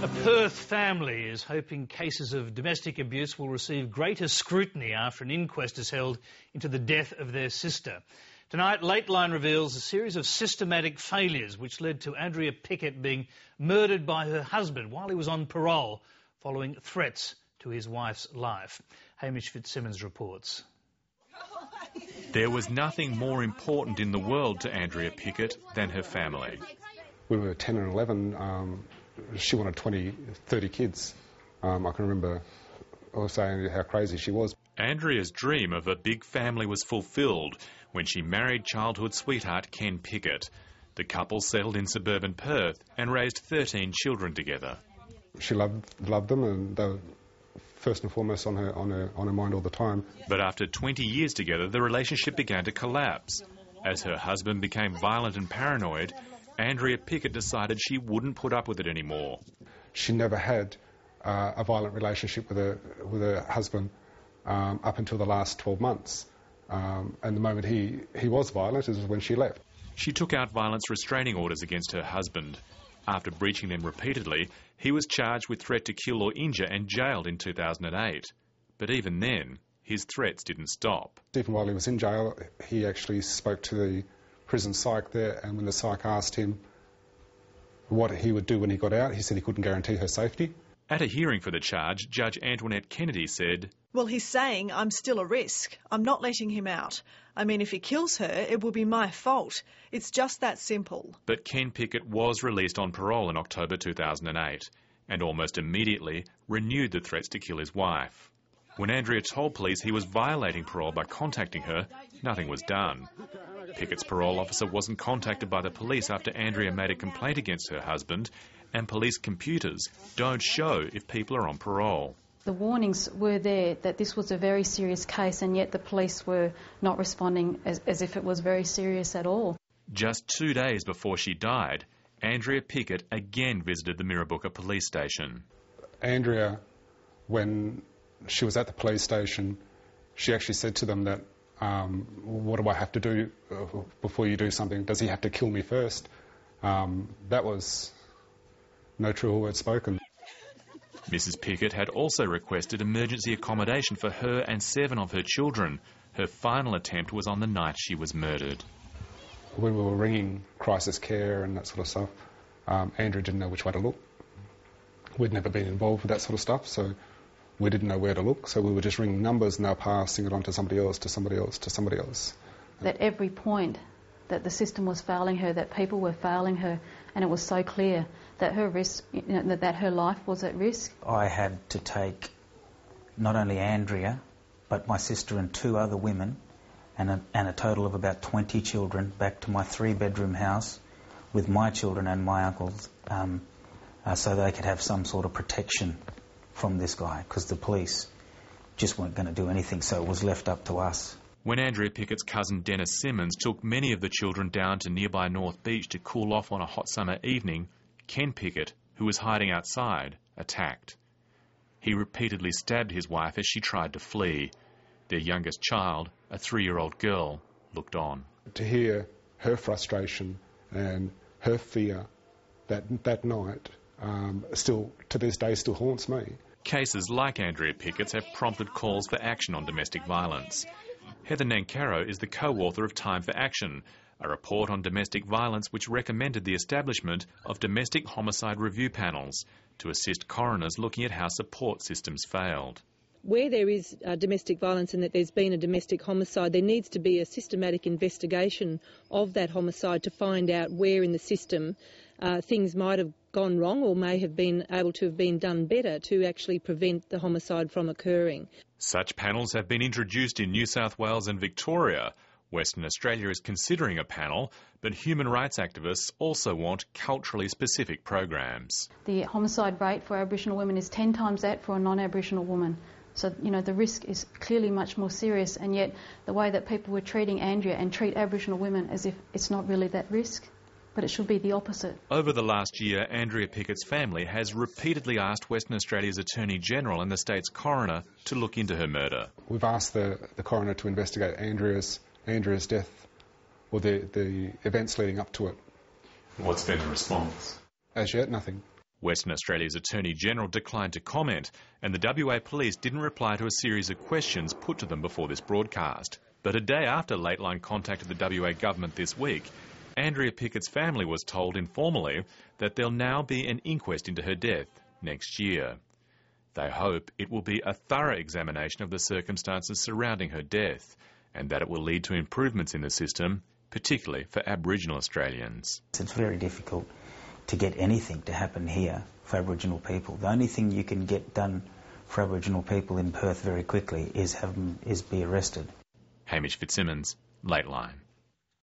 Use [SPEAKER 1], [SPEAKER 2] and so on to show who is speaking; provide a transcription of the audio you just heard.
[SPEAKER 1] A Perth family is hoping cases of domestic abuse will receive greater scrutiny after an inquest is held into the death of their sister. Tonight, Lateline reveals a series of systematic failures which led to Andrea Pickett being murdered by her husband while he was on parole following threats to his wife's life. Hamish Fitzsimmons reports.
[SPEAKER 2] There was nothing more important in the world to Andrea Pickett than her family.
[SPEAKER 3] When we were 10 and 11, she wanted 20, 30 kids. I can remember saying how crazy she was.
[SPEAKER 2] Andrea's dream of a big family was fulfilled when she married childhood sweetheart Ken Pickett. The couple settled in suburban Perth and raised 13 children together.
[SPEAKER 3] She loved them, and they were first and foremost on her mind all the time.
[SPEAKER 2] But after 20 years together, the relationship began to collapse. As her husband became violent and paranoid, Andrea Pickett decided she wouldn't put up with it anymore.
[SPEAKER 3] She never had a violent relationship with her husband up until the last 12 months. And the moment he was violent is when she left.
[SPEAKER 2] She took out violence restraining orders against her husband. After breaching them repeatedly, he was charged with threat to kill or injure and jailed in 2008. But even then, his threats didn't stop.
[SPEAKER 3] Even while he was in jail, he actually spoke to the prison psych there, and when the psych asked him what he would do when he got out, he said he couldn't guarantee her safety.
[SPEAKER 2] At a hearing for the charge, Judge Antoinette Kennedy said,
[SPEAKER 4] "Well, he's saying I'm still a risk. I'm not letting him out. I mean, if he kills her, it will be my fault. It's just that simple."
[SPEAKER 2] But Ken Pickett was released on parole in October 2008 and almost immediately renewed the threats to kill his wife. When Andrea told police he was violating parole by contacting her, nothing was done. Pickett's parole officer wasn't contacted by the police after Andrea made a complaint against her husband, and police computers don't show if people are on parole.
[SPEAKER 5] The warnings were there that this was a very serious case, and yet the police were not responding as if it was very serious at all.
[SPEAKER 2] Just 2 days before she died, Andrea Pickett again visited the Mirrabooka police station.
[SPEAKER 3] Andrea, when she was at the police station, she actually said to them that, what do I have to do before you do something? Does he have to kill me first? That was no true word spoken.
[SPEAKER 2] Mrs. Pickett had also requested emergency accommodation for her and 7 of her children. Her final attempt was on the night she was murdered.
[SPEAKER 3] When we were ringing crisis care and that sort of stuff, Andrea didn't know which way to look. We'd never been involved with that sort of stuff, so we didn't know where to look, so we were just ringing numbers and they were passing it on to somebody else, to somebody else, to somebody else.
[SPEAKER 5] At every point that the system was failing her, that people were failing her, and it was so clear that her risk, that her life was at risk.
[SPEAKER 6] I had to take not only Andrea, but my sister and 2 other women, and a total of about 20 children back to my 3-bedroom house with my children and my uncles, so they could have some sort of protection from this guy, because the police just weren't going to do anything, so it was left up to us.
[SPEAKER 2] When Andrea Pickett's cousin Dennis Simmons took many of the children down to nearby North Beach to cool off on a hot summer evening, Ken Pickett, who was hiding outside, attacked. He repeatedly stabbed his wife as she tried to flee. Their youngest child, a 3-year-old girl, looked on.
[SPEAKER 3] To hear her frustration and her fear that night still, to this day, still haunts me.
[SPEAKER 2] Cases like Andrea Pickett's have prompted calls for action on domestic violence. Heather Nancaro is the co-author of Time for Action, a report on domestic violence which recommended the establishment of domestic homicide review panels to assist coroners looking at how support systems failed.
[SPEAKER 7] Where there is domestic violence and that there's been a domestic homicide, there needs to be a systematic investigation of that homicide to find out where in the system things might have gone wrong or may have been able to have been done better to actually prevent the homicide from occurring.
[SPEAKER 2] Such panels have been introduced in New South Wales and Victoria. Western Australia is considering a panel, but human rights activists also want culturally specific programs.
[SPEAKER 5] The homicide rate for Aboriginal women is 10 times that for a non-Aboriginal woman. So, the risk is clearly much more serious, and yet the way that people were treating Andrea and treat Aboriginal women as if it's not really that risk, but it should be the opposite.
[SPEAKER 2] Over the last year, Andrea Pickett's family has repeatedly asked Western Australia's Attorney-General and the state's coroner to look into her murder.
[SPEAKER 3] We've asked the coroner to investigate Andrea's death, or the events leading up to it.
[SPEAKER 2] What's been the response?
[SPEAKER 3] As yet, nothing.
[SPEAKER 2] Western Australia's Attorney-General declined to comment, and the WA Police didn't reply to a series of questions put to them before this broadcast. But a day after Lateline contacted the WA government this week, Andrea Pickett's family was told informally that there'll now be an inquest into her death next year. They hope it will be a thorough examination of the circumstances surrounding her death, and that it will lead to improvements in the system, particularly for Aboriginal Australians.
[SPEAKER 6] It's very difficult to get anything to happen here for Aboriginal people. The only thing you can get done for Aboriginal people in Perth very quickly is be arrested.
[SPEAKER 2] Hamish Fitzsimmons, Lateline.